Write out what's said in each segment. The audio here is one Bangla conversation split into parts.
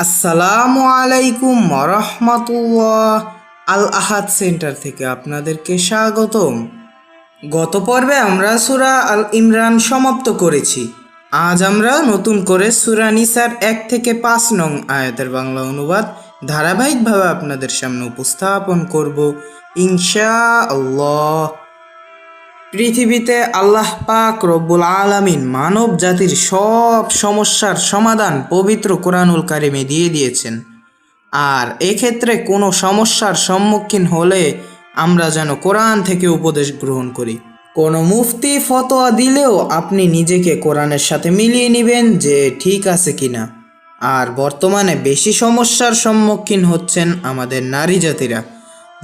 আসসালামু আলাইকুম রহমতুল্লাহ। আল আহাদ সেন্টার থেকে আপনাদেরকে স্বাগতম। গত পর্বে আমরা সূরা আল ইমরান সমাপ্ত করেছি। আজ আমরা নতুন করে সূরা নিসার 1 থেকে 5 নং আয়াতের বাংলা অনুবাদ ধারাবাহিকভাবে আপনাদের সামনে উপস্থাপন করব ইনশাআল্লাহ। পৃথিবীতে আল্লাহ পাক রব্বুল আলামিন মানব জাতির সব সমস্যার সমাধান পবিত্র কোরআনুল কারিমে দিয়ে দিয়েছেন। আর এক্ষেত্রে কোনো সমস্যার সম্মুখীন হলে আমরা যেন কোরআন থেকে উপদেশ গ্রহণ করি। কোনো মুফতি ফতোয়া দিলেও আপনি নিজেকে কোরআনের সাথে মিলিয়ে নেবেন যে ঠিক আছে কিনা। আর বর্তমানে বেশি সমস্যার সম্মুখীন হচ্ছেন আমাদের নারী জাতিরা,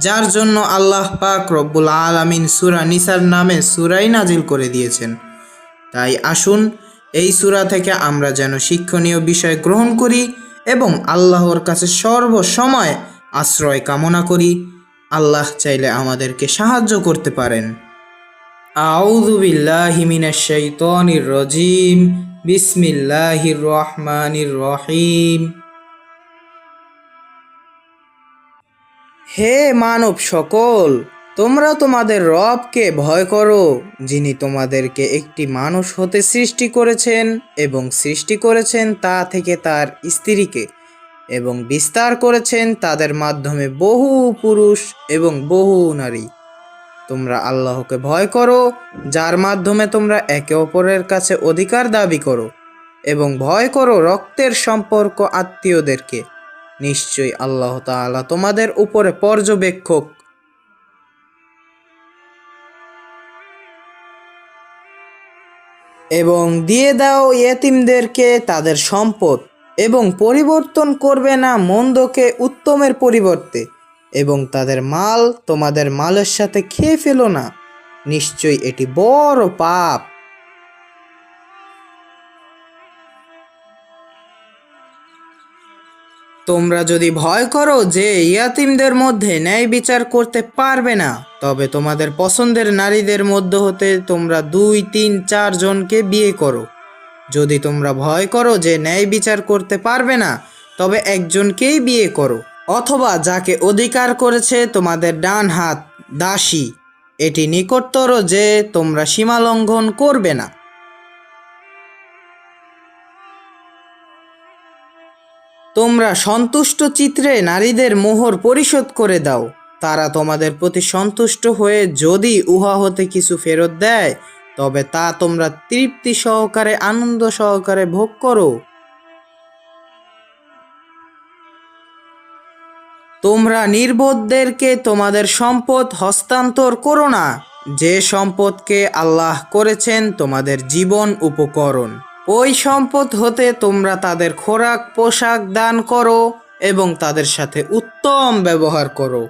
যার জন্য আল্লাহ পাক রব্বুল আলামিন সূরা নিসার নামে সূরাই নাজিল করে দিয়েছেন। তাই আসুন এই সূরা থেকে আমরা যেন শিক্ষণীয় বিষয় গ্রহণ করি এবং আল্লাহর কাছে সর্বসময় আশ্রয় কামনা করি। আল্লাহ চাইলে আমাদেরকে সাহায্য করতে পারেন। আউযু বিল্লাহি মিনাশ শাইতানির রাজিম। বিসমিল্লাহির রহমানির রহিম। হে মানব সকল, তোমরা তোমাদের রবকে ভয় করো, যিনি তোমাদেরকে একটি মানুষ হতে সৃষ্টি করেছেন এবং সৃষ্টি করেছেন তা থেকে তার স্ত্রীকে এবং বিস্তার করেছেন তাদের মাধ্যমে বহু পুরুষ এবং বহু নারী। তোমরা আল্লাহকে ভয় করো, যার মাধ্যমে তোমরা একে অপরের কাছে অধিকার দাবি করো, এবং ভয় করো রক্তের সম্পর্ক আত্মীয়দেরকে। নিশ্চয়ই আল্লাহ তাআলা তোমাদের উপরে পর্যবেক্ষক। এবং দিয়ে দাও ইয়েতিমদেরকে তাদের সম্পদ, এবং পরিবর্তন করবে না মন্দকে উত্তমের পরিবর্তে, এবং তাদের মাল তোমাদের মালের সাথে খেয়ে ফেলো না, নিশ্চয়ই এটি বড় পাপ। তোমরা যদি ভয় করো যে ইয়াতিমদের মধ্যে ন্যায় বিচার করতে পারবে না, তবে তোমাদের পছন্দের নারীদের মধ্যে হতে তোমরা 2, 3, 4 জনকে বিয়ে করো। যদি তোমরা ভয় করো যে ন্যায় বিচার করতে পারবে না, তবে একজনকেই বিয়ে করো, অথবা যাকে অধিকার করেছে তোমাদের ডান হাত দাসী। এটি নিকটতর যে তোমরা সীমা লঙ্ঘন করবে না। তোমরা সন্তুষ্ট চিত্রে নারীদের মোহর পরিশোধ করে দাও। তারা তোমাদের প্রতি সন্তুষ্ট হয়ে যদি উহা হতে কিছু ফেরত দেয়, তবে তা তোমরা তৃপ্তি সহকারে আনন্দ সহকারে ভোগ করো। তোমরা নির্বোধদেরকে তোমাদের সম্পদ হস্তান্তর করো না, যে সম্পদকে আল্লাহ করেছেন তোমাদের জীবন উপকরণ। ওই সম্পদ হতে তোমরা তাদের খোরাক পোশাক দান করো এবং তাদের সাথে উত্তম ব্যবহার করো।